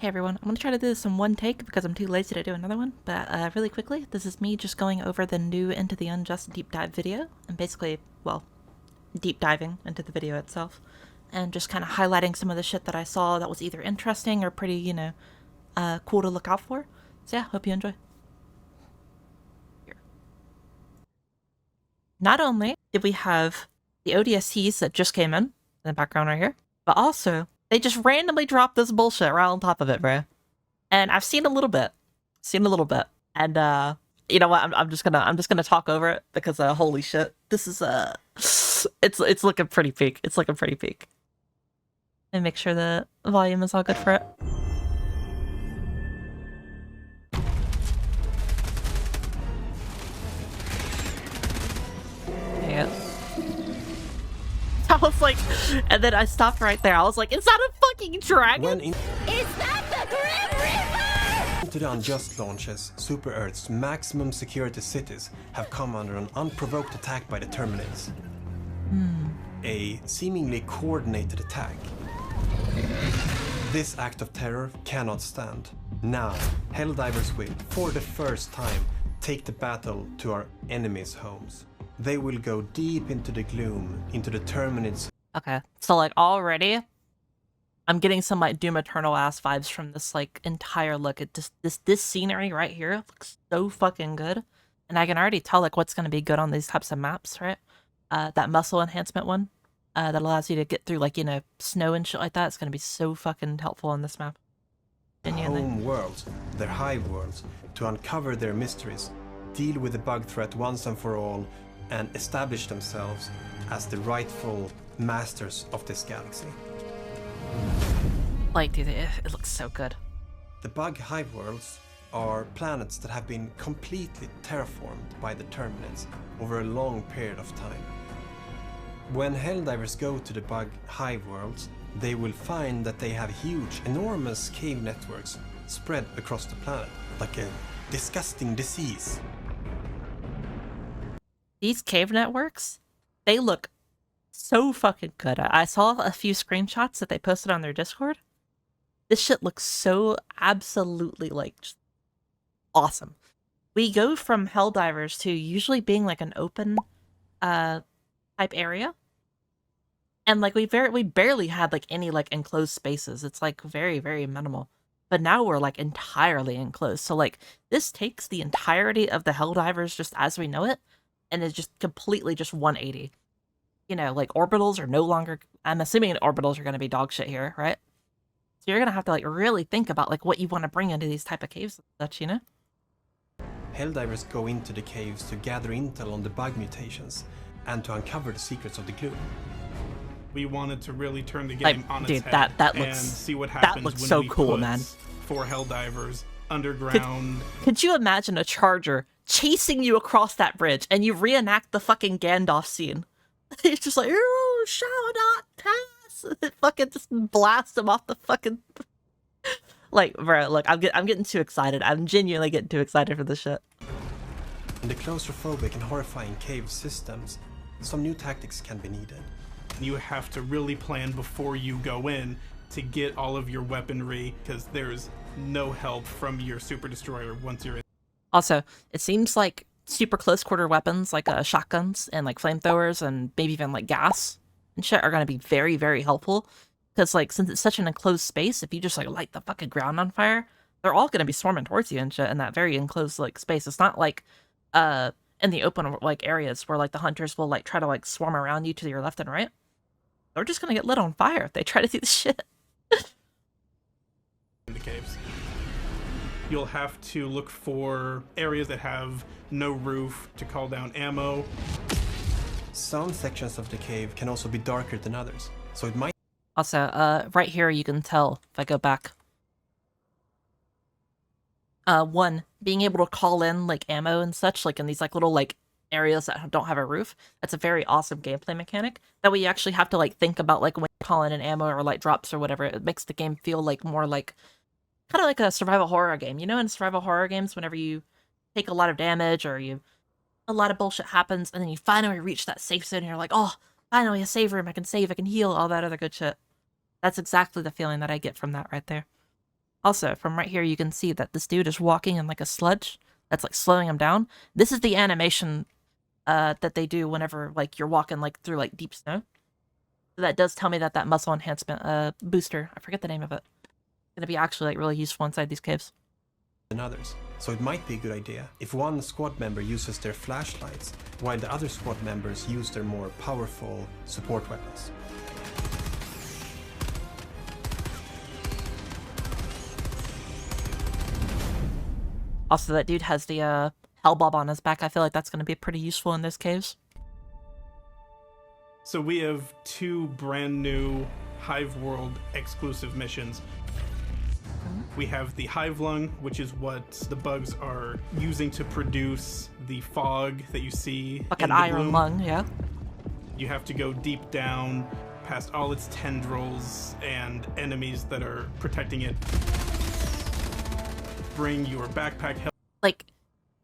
Hey everyone, I'm going to try to do this in one take because I'm too lazy to do another one, but really quickly, this is me just going over the new Into the Unjust deep dive video, and basically, well, deep diving into the video itself, and just kind of highlighting some of the shit that I saw that was either interesting or pretty, cool to look out for. So yeah, hope you enjoy. Here. Not only did we have the ODSTs that just came in the background right here, but also they just randomly dropped this bullshit right on top of it, bro. And I've seen a little bit, and you know what? I'm just gonna talk over it because holy shit, this is it's looking pretty peak. It's looking pretty peak. And make sure the volume is all good for it. Yeah. I was like, and then I stopped right there. I was like, is that a fucking dragon? Is that the Grim Reaper? Into the Unjust launches, Super Earth's maximum security cities have come under an unprovoked attack by the Terminates. A seemingly coordinated attack. This act of terror cannot stand. Now, Helldivers will, for the first time, take the battle to our enemies' homes. They will go deep into the gloom, into the Terminates. Okay, so like already, I'm getting some like Doom Eternal ass vibes from this like entire look at this scenery right here. Looks so fucking good, and I can already tell like what's gonna be good on these types of maps, right? That muscle enhancement one, that allows you to get through like snow and shit like that. It's gonna be so fucking helpful on this map. Genuinely. Home worlds, their hive worlds, to uncover their mysteries, deal with the bug threat once and for all, and establish themselves as the rightful masters of this galaxy. Like, dude, it looks so good. The bug hive worlds are planets that have been completely terraformed by the Terminates over a long period of time. When Helldivers go to the bug hive worlds, they will find that they have huge, enormous cave networks spread across the planet, like a disgusting disease. These cave networks, they look so fucking good. I saw a few screenshots that they posted on their Discord. This shit looks so absolutely like just awesome. We go from Helldivers to usually being like an open type area. And like we barely had like any like enclosed spaces. It's like very, very minimal. But now we're like entirely enclosed. So like this takes the entirety of the Helldivers just as we know it, and it's just completely just 180. You know, like orbitals are no longer, I'm assuming orbitals are going to be dog shit here, right? So you're going to have to like really think about like what you want to bring into these type of caves and such, you know? Helldivers go into the caves to gather intel on the bug mutations and to uncover the secrets of the gloom. We wanted to really turn the game on its head that and looks, see what happens that looks when so we cool, put man. 4 Helldivers underground. Could you imagine a charger chasing you across that bridge and you reenact the fucking Gandalf scene? It's just like, "You shall not pass!" It fucking just blasts him off the fucking... Like, bro, look, I'm getting too excited. I'm genuinely getting too excited for this shit. In the claustrophobic and horrifying cave systems, some new tactics can be needed. You have to really plan before you go in to get all of your weaponry, because there's no help from your super destroyer once you're in. Also, it seems like super close quarter weapons like shotguns and like flamethrowers and maybe even like gas and shit are going to be very, very helpful. Because like since it's such an enclosed space, if you just like light the fucking ground on fire, they're all going to be swarming towards you and shit in that very enclosed like space. It's not like in the open like areas where like the hunters will like try to like swarm around you to your left and right. They're just going to get lit on fire if they try to do this shit. In the caves. You'll have to look for areas that have no roof to call down ammo. Some sections of the cave can also be darker than others, so it might... Also, right here you can tell, if I go back. One, being able to call in, like, ammo and such, like, in these, like, little, like, areas that don't have a roof. That's a very awesome gameplay mechanic. That way you actually have to, like, think about, like, when you're calling in ammo or, like, drops or whatever. It makes the game feel, like, more like... kind of like a survival horror game. You know, in survival horror games, whenever you take a lot of damage or a lot of bullshit happens, and then you finally reach that safe zone and you're like, oh, finally a save room, I can save, I can heal, all that other good shit. That's exactly the feeling that I get from that right there. Also, from right here, you can see that this dude is walking in like a sludge that's like slowing him down. This is the animation that they do whenever like you're walking like through like deep snow. So that does tell me that that muscle enhancement booster, I forget the name of it, is gonna be actually like really useful inside these caves. Than others. So it might be a good idea if one squad member uses their flashlights while the other squad members use their more powerful support weapons. Also, that dude has the Hellbob on his back. I feel like that's going to be pretty useful in those caves. So we have 2 brand new Hive World exclusive missions. We have the Hive Lung, which is what the bugs are using to produce the fog that you see. Like in an the iron bloom. lung, yeah. You have to go deep down past all its tendrils and enemies that are protecting it. Bring your backpack help. Like,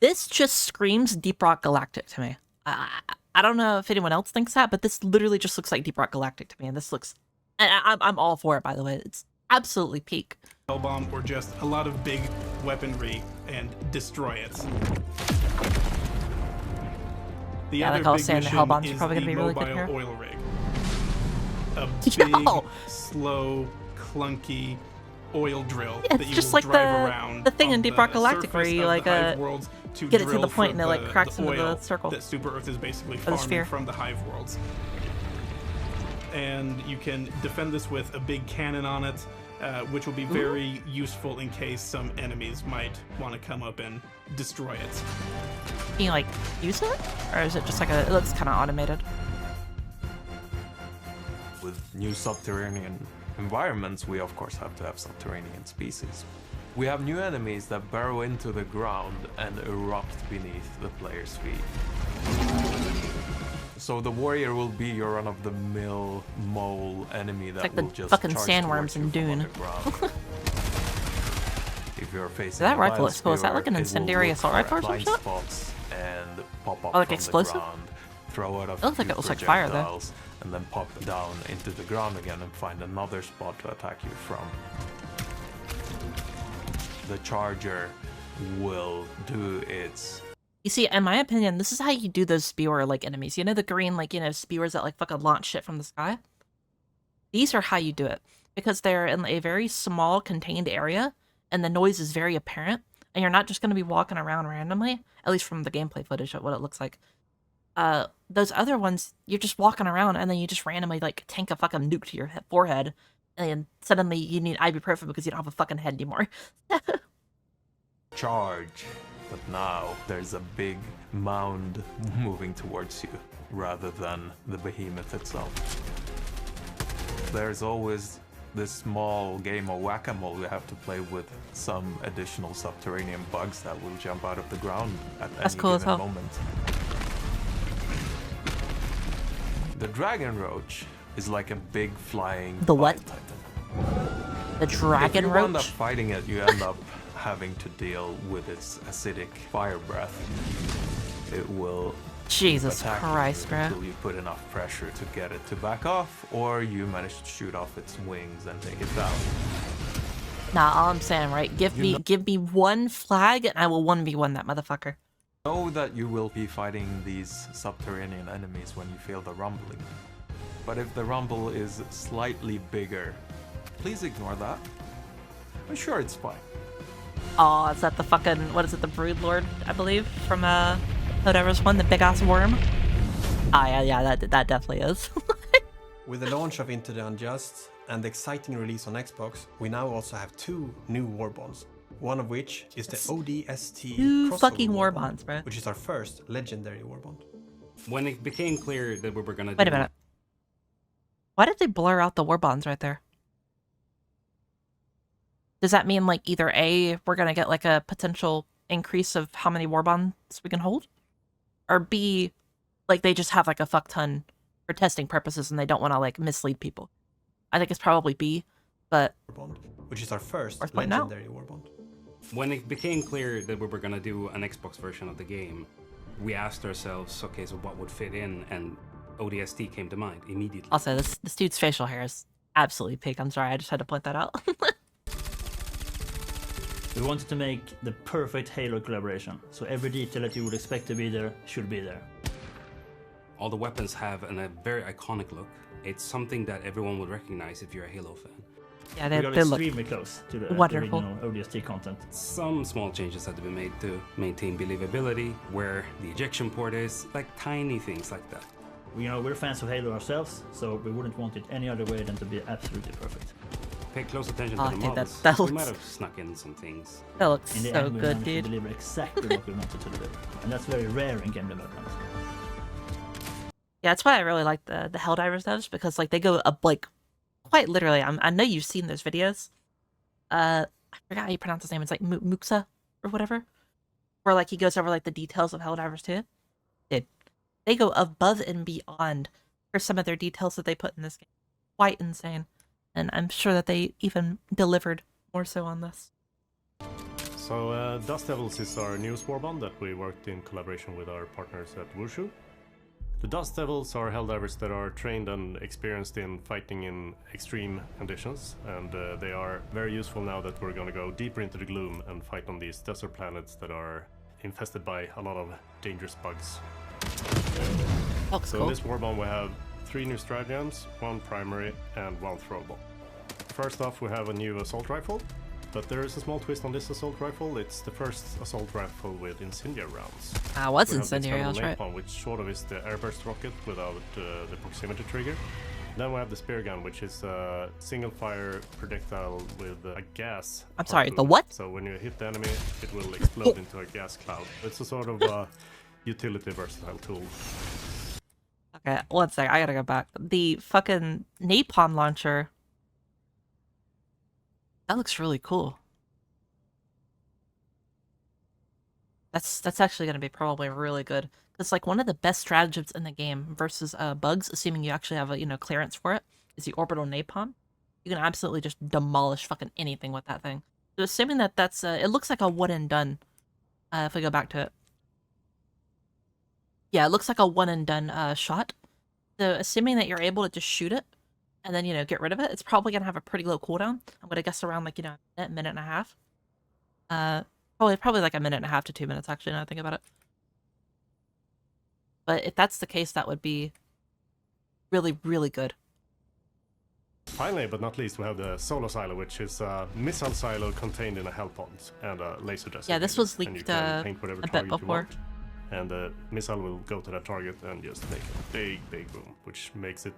this just screams Deep Rock Galactic to me. I don't know if anyone else thinks that, but this literally just looks like Deep Rock Galactic to me. And this looks... I'm all for it, by the way. It's absolutely peak. Hellbomb, or just a lot of big weaponry and destroy it. The Yeah, other like I was big saying, the mission Hellbomb's is probably the gonna be really good mobile here. oil rig. A Yo! big, slow, clunky oil drill Yeah, that it's you just will like drive around the thing on in Deep the Rock Galactic where surface you of like the Hive worlds to get it to drill the point for and it like cracks into the oil circle. that Super Earth is basically the sphere. farming from the Hive worlds. And you can defend this with a big cannon on it, which will be very useful in case some enemies might want to come up and destroy it. Can you like use it? Or is it just like it looks kind of automated? With new subterranean environments, we of course have to have subterranean species. We have new enemies that burrow into the ground and erupt beneath the player's feet. So the warrior will be your run-of-the-mill mole enemy that like will the just fucking charge sandworms towards in you from Dune. underground. If you're facing That a rifle wild looks cool. Is that like an spear, it will incendiary look assault for rifle or some blind shit? spots and pop up Oh, like from explosive? the ground, throw out a It looks like few it was like fire, though. projectiles, and then pop down into the ground again and find another spot to attack you from. The charger will do its... You see, in my opinion, this is how you do those spewer like enemies. You know the green like spewers that like fucking launch shit from the sky? These are how you do it. Because they're in a very small contained area and the noise is very apparent and you're not just going to be walking around randomly, at least from the gameplay footage of what it looks like. Those other ones, you're just walking around and then you just randomly like tank a fucking nuke to your forehead and then suddenly you need ibuprofen because you don't have a fucking head anymore. charge. But now there's a big mound moving towards you rather than the behemoth itself. There's always this small game of whack-a-mole you have to play with some additional subterranean bugs that will jump out of the ground at That's any cool as given hell. moment. The dragon roach is like a big flying The what? bite titan. The dragon If you end up roach? fighting it, you end up having to deal with its acidic fire breath. It will Jesus attack Christ, you bro. until you put enough pressure to get it to back off, or you manage to shoot off its wings and take it down. Nah, all I'm saying, right? Give me one flag and I will 1v1 that motherfucker. Know that you will be fighting these subterranean enemies when you feel the rumbling. But if the rumble is slightly bigger, please ignore that. I'm sure it's fine. Oh, is that the fucking, what is it, the Brood Lord, I believe, from Helldiver's one, the big ass worm? Ah, yeah, that definitely is. With the launch of Into the Unjust and the exciting release on Xbox, we now also have 2 new warbonds. One of which is the ODST 2 crossover fucking warbond, warbonds, bro. which is our first legendary warbond. When it became clear that we were gonna Wait a minute. Why did they blur out the warbonds right there? Does that mean, like, either A, we're gonna get, like, a potential increase of how many warbonds we can hold? Or B, like, they just have, like, a fuck ton for testing purposes and they don't want to, like, mislead people? I think it's probably B, but... Warbond, which is our first Worth pointing out. legendary warbond. When it became clear that we were gonna do an Xbox version of the game, we asked ourselves, okay, so what would fit in? And ODST came to mind immediately. Also, this dude's facial hair is absolutely pink. I'm sorry, I just had to point that out. We wanted to make the perfect Halo collaboration, so every detail that you would expect to be there should be there. All the weapons have a very iconic look. It's something that everyone would recognize if you're a Halo fan. Yeah, We got they look extremely close to the wonderful. original ODST content. Some small changes had to be made to maintain believability, where the ejection port is, like tiny things like that. We're fans of Halo ourselves, so we wouldn't want it any other way than to be absolutely perfect. Pay close attention Oh, to the dude, models. that We looks- might have snuck in some things. That looks In the so end, we good, managed to dude. deliver exactly what we wanted to deliver, and that's very rare in game development. Yeah, that's why I really like the Helldivers devs, because like they go up like quite literally. I know you've seen those videos. I forgot how you pronounce his name. It's like Muxa or whatever, where like he goes over like the details of Helldivers 2. Dude, they go above and beyond for some of their details that they put in this game. Quite insane, and I'm sure that they even delivered more so on this. So Dust Devils is our newest warbond that we worked in collaboration with our partners at Wushu. The Dust Devils are Helldivers that are trained and experienced in fighting in extreme conditions, and they are very useful now that we're going to go deeper into the gloom and fight on these desert planets that are infested by a lot of dangerous bugs. Looks So cool. in this warbond we have 3 new stratagems, 1 primary and 1 throwable. First off we have a new assault rifle, but there is a small twist on this assault rifle. It's the first assault rifle with incendiary rounds. What's We have the incendiary? I was expendable right. napalm, which sort of is the airburst rocket without the proximity trigger. Then we have the spear gun, which is a single fire projectile with a gas. I'm sorry, the harpoon. what? So when you hit the enemy, it will explode into a gas cloud. It's a sort of utility versatile tool. Okay, one sec. I gotta go back. The fucking napalm launcher. That looks really cool. That's actually gonna be probably really good. It's like one of the best stratagems in the game versus bugs, assuming you actually have a clearance for it, is the orbital napalm. You can absolutely just demolish fucking anything with that thing. So assuming that that's it looks like a one and done. If we go back to it. Yeah, it looks like a one and done shot. So assuming that you're able to just shoot it and then, get rid of it, it's probably going to have a pretty low cooldown. I'm going to guess around like, a minute and a half. Probably like a minute and a half to 2 minutes, actually, now that I think about it. But if that's the case, that would be really, really good. Finally, but not least, we have the solo silo, which is a missile silo contained in a hell pod and a laser designator. Yeah, this was And you leaked can paint whatever a bit target you before. want. And the missile will go to that target and just make a big, big boom, which makes it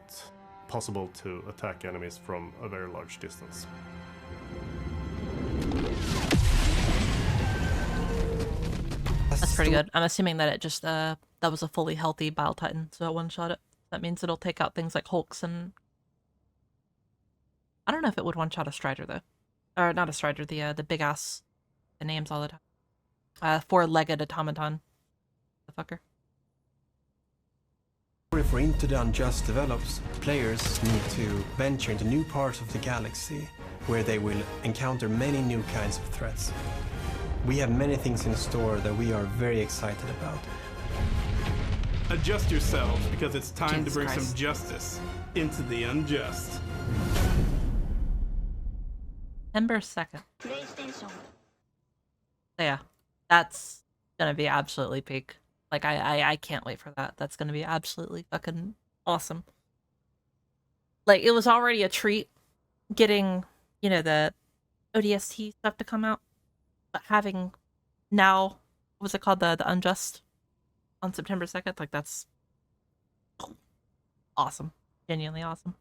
possible to attack enemies from a very large distance. That's pretty good. I'm assuming that it just, that was a fully healthy Bile Titan, so it one-shot it. That means it'll take out things like Hulks and... I don't know if it would one-shot a Strider, though. Or not a Strider, the big-ass... The names all the time. 4-legged automaton. The fucker. For Into the Unjust develops, players need to venture into new parts of the galaxy, where they will encounter many new kinds of threats. We have many things in store that we are very excited about. Adjust yourselves, because it's time Jesus to bring Christ. some justice into the unjust. September 2nd. Yeah, that's gonna be absolutely peak. Like, I can't wait for that. That's gonna be absolutely fucking awesome. Like, it was already a treat getting, the ODST stuff to come out. But having now, what's it called? The Unjust on September 2nd? Like, that's awesome. Genuinely awesome.